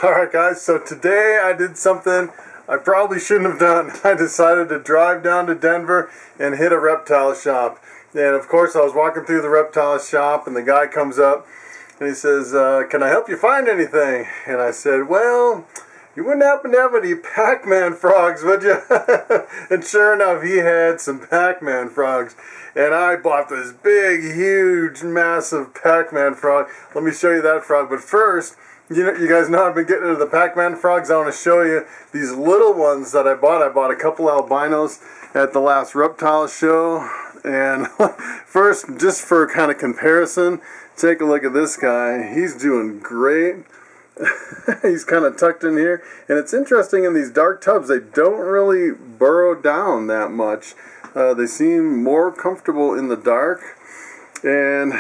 Alright guys, so today I did something I probably shouldn't have done. I decided to drive down to Denver and hit a reptile shop. And of course I was walking through the reptile shop and the guy comes up and he says, can I help you find anything? And I said, well, you wouldn't happen to have any Pac-Man frogs, would you? And sure enough, he had some Pac-Man frogs. And I bought this big, huge, massive Pac-Man frog. Let me show you that frog. But first, you guys know I've been getting into the Pac-Man frogs. I want to show you these little ones that I bought. I bought a couple albinos at the last reptile show. And first, just for kind of comparison, take a look at this guy. He's doing great. He's kind of tucked in here. And it's interesting, in these dark tubs, they don't really burrow down that much. They seem more comfortable in the dark. And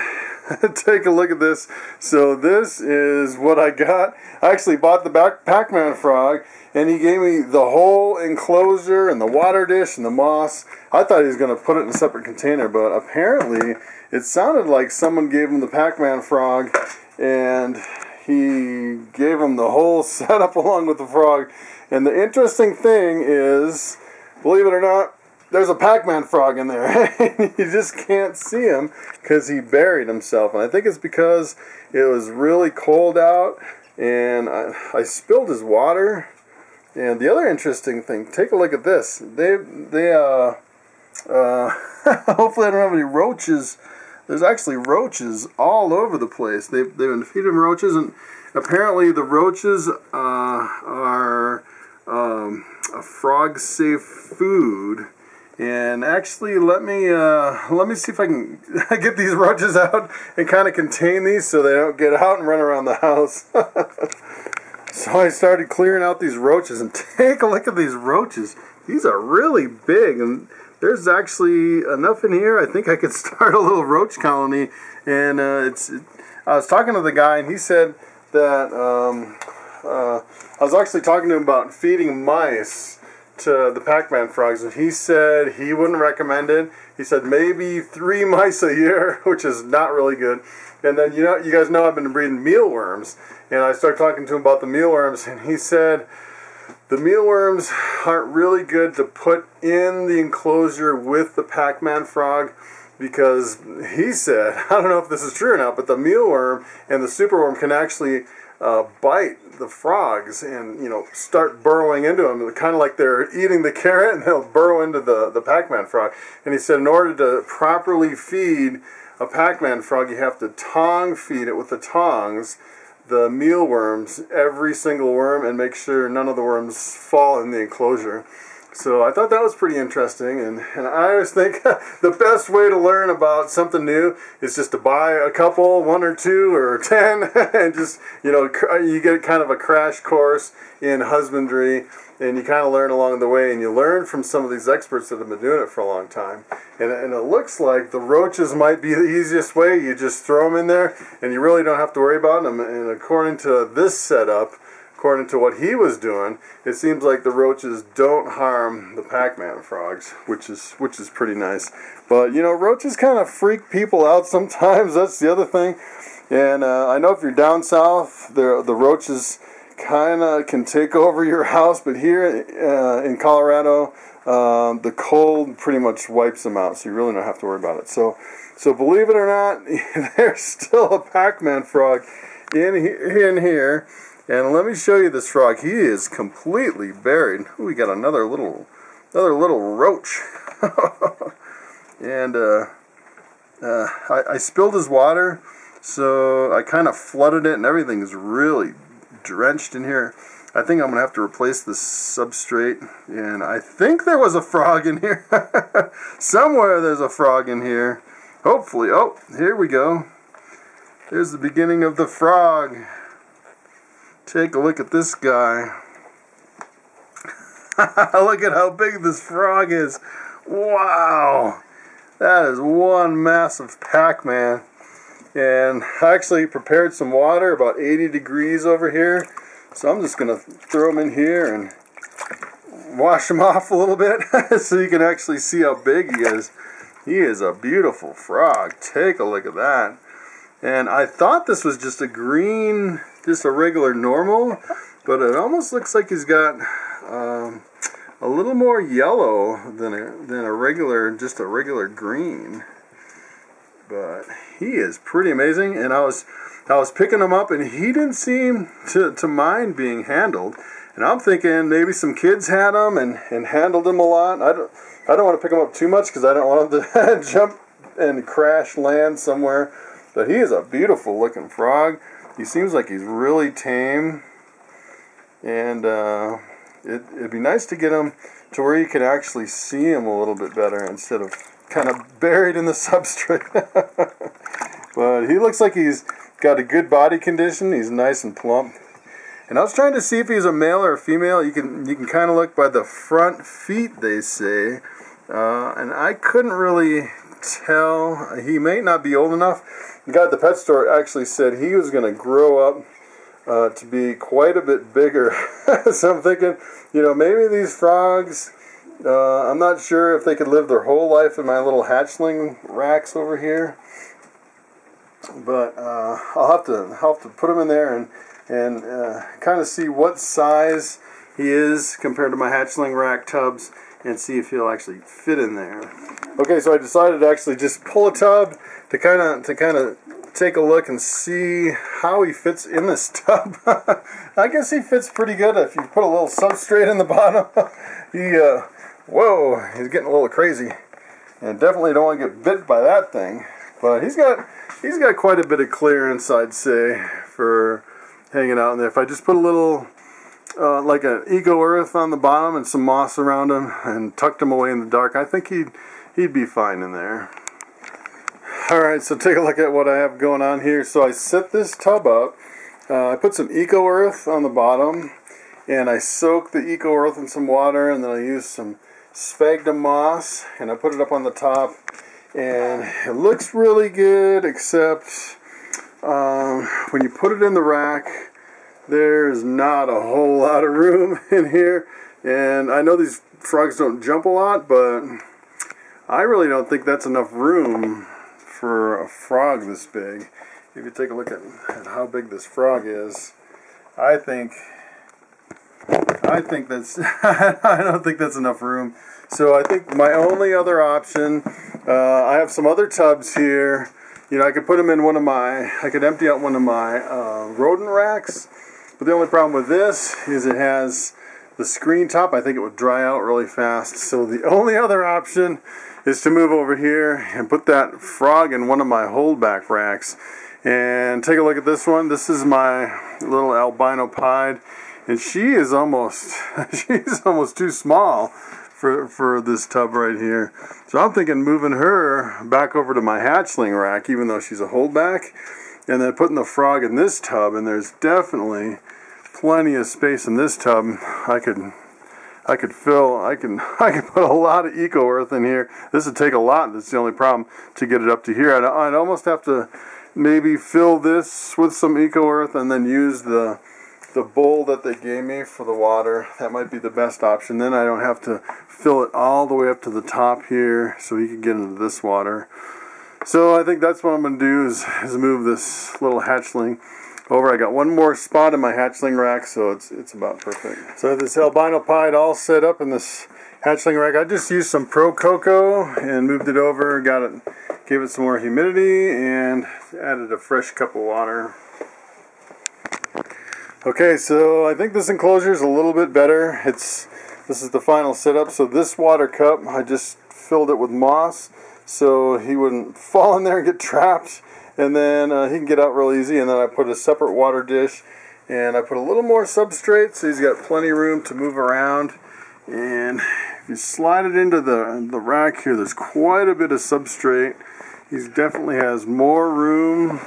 take a look at this. So this is what I got. I actually bought the Pac-Man frog, and he gave me the whole enclosure and the water dish and the moss. I thought he was going to put it in a separate container, but apparently it sounded like someone gave him the Pac-Man frog, and he gave him the whole setup along with the frog. And the interesting thing is, believe it or not, there's a Pac-Man frog in there. You just can't see him because he buried himself. And I think it's because it was really cold out and I spilled his water. And the other interesting thing, take a look at this. Hopefully I don't have any roaches. There's actually roaches all over the place. They've been feeding roaches, and apparently the roaches are a frog-safe food. And actually, let me see if I can get these roaches out and kind of contain these so they don't get out and run around the house. So I started clearing out these roaches, and take a look at these roaches. These are really big, and there's actually enough in here. I think I could start a little roach colony. And I was talking to the guy, and he said that I was actually talking to him about feeding mice to the Pac-Man frogs, and he said he wouldn't recommend it. He said maybe 3 mice a year, which is not really good. And then you guys know I've been breeding mealworms, and I started talking to him about the mealworms, and he said the mealworms aren't really good to put in the enclosure with the Pac-Man frog, because he said, I don't know if this is true or not, but the mealworm and the superworm can actually bite the frogs and, start burrowing into them, kind of like they're eating the carrot, and they'll burrow into the Pac-Man frog. And he said in order to properly feed a Pac-Man frog, you have to tong feed it with the tongs, the mealworms, every single worm, and make sure none of the worms fall in the enclosure. So I thought that was pretty interesting, and I always think the best way to learn about something new is just to buy a couple, 1 or 2 or 10, and just, you get kind of a crash course in husbandry, and you kind of learn along the way, and you learn from some of these experts that have been doing it for a long time. And it looks like the roaches might be the easiest way. You just throw them in there, and you really don't have to worry about them. And according to this setup, according to what he was doing, it seems like the roaches don't harm the Pac-Man frogs, which is pretty nice. But, roaches kind of freak people out sometimes. That's the other thing. And I know if you're down south, the roaches kind of can take over your house. But here in Colorado, the cold pretty much wipes them out, so you really don't have to worry about it. So believe it or not, there's still a Pac-Man frog in here. And let me show you this frog. He is completely buried. Ooh, we got another little roach. And I spilled his water, so I kind of flooded it, and everything is really drenched in here. I think I'm going to have to replace this substrate. And I think there was a frog in here. Somewhere there's a frog in here. Hopefully. Oh, here we go. There's the beginning of the frog. Take a look at this guy. Look at how big this frog is. Wow. That is one massive Pac-Man. And I actually prepared some water, about 80 degrees over here. So I'm just going to throw him in here and wash him off a little bit so you can actually see how big he is. He is a beautiful frog. Take a look at that. And I thought this was just a green just a regular normal, but it almost looks like he's got a little more yellow than a regular, just a regular green. But he is pretty amazing, and I was picking him up, and he didn't seem to mind being handled. And I'm thinking maybe some kids had him and handled him a lot. I don't want to pick him up too much because I don't want him to jump and crash land somewhere. But he is a beautiful looking frog. He seems like he's really tame, and it'd be nice to get him to where you can actually see him a little bit better instead of kind of buried in the substrate. But he looks like he's got a good body condition. He's nice and plump. And I was trying to see if he's a male or a female. You can kind of look by the front feet, they say, and I couldn't really tell. He may not be old enough. The guy at the pet store actually said he was going to grow up to be quite a bit bigger. So I'm thinking, you know, maybe these frogs, I'm not sure if they could live their whole life in my little hatchling racks over here. But I'll have to put them in there and kind of see what size he is compared to my hatchling rack tubs and see if he'll actually fit in there. Okay, so I decided to actually just pull a tub to kind of take a look and see how he fits in this tub. I guess he fits pretty good if you put a little substrate in the bottom. Whoa, he's getting a little crazy, and definitely don't want to get bit by that thing. But he's got quite a bit of clearance, I'd say, for hanging out in there. If I just put a little like an eco earth on the bottom and some moss around him and tucked him away in the dark, I think he'd be fine in there. Alright, so take a look at what I have going on here. So I set this tub up. I put some eco earth on the bottom, and I soaked the eco earth in some water, and then I used some sphagnum moss, and I put it up on the top, and it looks really good, except when you put it in the rack, there's not a whole lot of room in here. And I know these frogs don't jump a lot, but I really don't think that's enough room for a frog this big. If you take a look at how big this frog is, I think that's I don't think that's enough room. So I think my only other option, I have some other tubs here. You know, I could put them in I could empty out one of my rodent racks. But the only problem with this is it has the screen top. I think it would dry out really fast. So the only other option is to move over here and put that frog in one of my holdback racks. And take a look at this one. This is my little albino pied, and she's almost too small for this tub right here. So I'm thinking moving her back over to my hatchling rack, even though she's a holdback, and then putting the frog in this tub. And there's definitely plenty of space in this tub. I could put a lot of eco earth in here. This would take a lot. That's the only problem, to get it up to here. I'd almost have to maybe fill this with some eco earth and then use the bowl that they gave me for the water. That might be the best option. Then I don't have to fill it all the way up to the top here, so he can get into this water. So I think that's what I'm going to do is move this little hatchling over. I got one more spot in my hatchling rack, so it's about perfect. So I have this albino pied all set up in this hatchling rack. I just used some Pro Cocoa and moved it over, gave it some more humidity, and added a fresh cup of water. Okay, so I think this enclosure is a little bit better. This is the final setup. So this water cup, I just filled it with moss so he wouldn't fall in there and get trapped, and then he can get out real easy. And then I put a separate water dish, and I put a little more substrate so he's got plenty of room to move around. And if you slide it into the rack here, there's quite a bit of substrate. He definitely has more room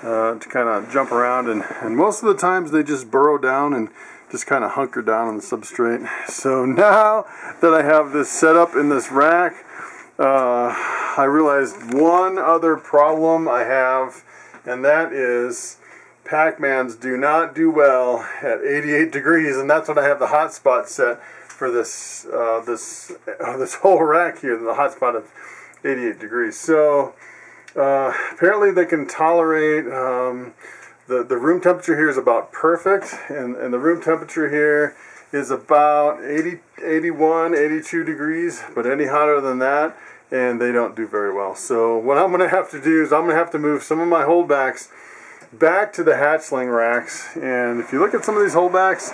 to kind of jump around, and most of the times they just burrow down and just kind of hunker down on the substrate. So now that I have this set up in this rack, I realized one other problem I have, and that is Pac-Mans do not do well at 88 degrees, and that's what I have the hotspot set for this this whole rack here. The hotspot of 88 degrees. So apparently they can tolerate the room temperature here is about perfect, and the room temperature here is about 81, 82 degrees, but any hotter than that, and they don't do very well. So what I'm going to have to do is I'm going to have to move some of my holdbacks back to the hatchling racks, and if you look at some of these holdbacks,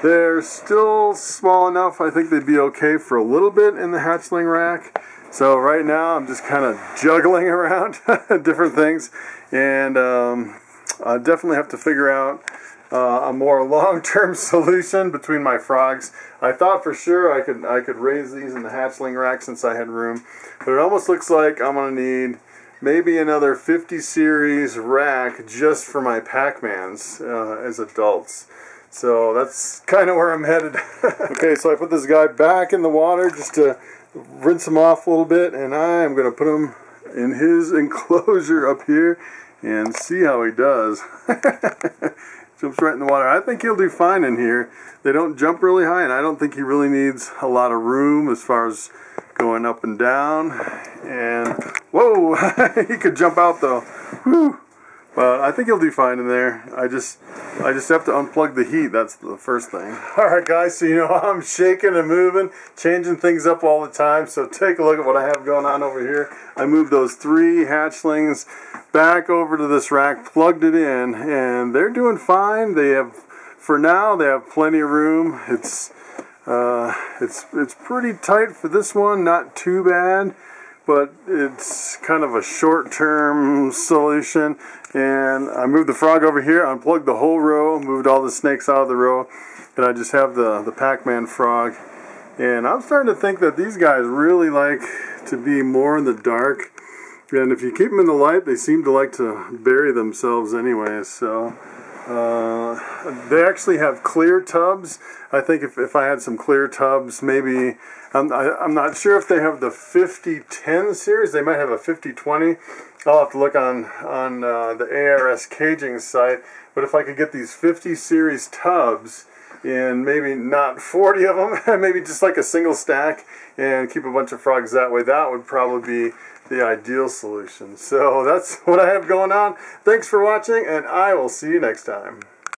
they're still small enough. I think they'd be okay for a little bit in the hatchling rack. So right now I'm just kind of juggling around different things, and I definitely have to figure out a more long-term solution between my frogs. I thought for sure I could raise these in the hatchling rack since I had room, but it almost looks like I'm going to need maybe another 50 series rack just for my Pac-Mans as adults. So that's kind of where I'm headed. Okay, so I put this guy back in the water just to rinse him off a little bit, and I am going to put him in his enclosure up here and see how he does. Jumps right in the water. I think he'll do fine in here. They don't jump really high, and I don't think he really needs a lot of room as far as going up and down. And whoa, he could jump out though. Whew. But I think he'll do fine in there. I just have to unplug the heat. That's the first thing. Alright guys, so you know I'm shaking and moving, changing things up all the time. So take a look at what I have going on over here. I moved those 3 hatchlings back over to this rack, plugged it in, and they're doing fine. They have, for now, they have plenty of room. It's pretty tight for this one, not too bad, but it's kind of a short-term solution. And I moved the frog over here, unplugged the whole row, moved all the snakes out of the row, and I just have the Pac-Man frog. And I'm starting to think that these guys really like to be more in the dark. And if you keep them in the light, they seem to like to bury themselves anyway. So they actually have clear tubs. I think if I had some clear tubs, maybe, I'm not sure if they have the 5010 series. They might have a 5020. I'll have to look on the ARS caging site. But if I could get these 50 series tubs, and maybe not 40 of them, maybe just like a single stack, and keep a bunch of frogs that way, that would probably be the ideal solution. So that's what I have going on. Thanks for watching, and I will see you next time.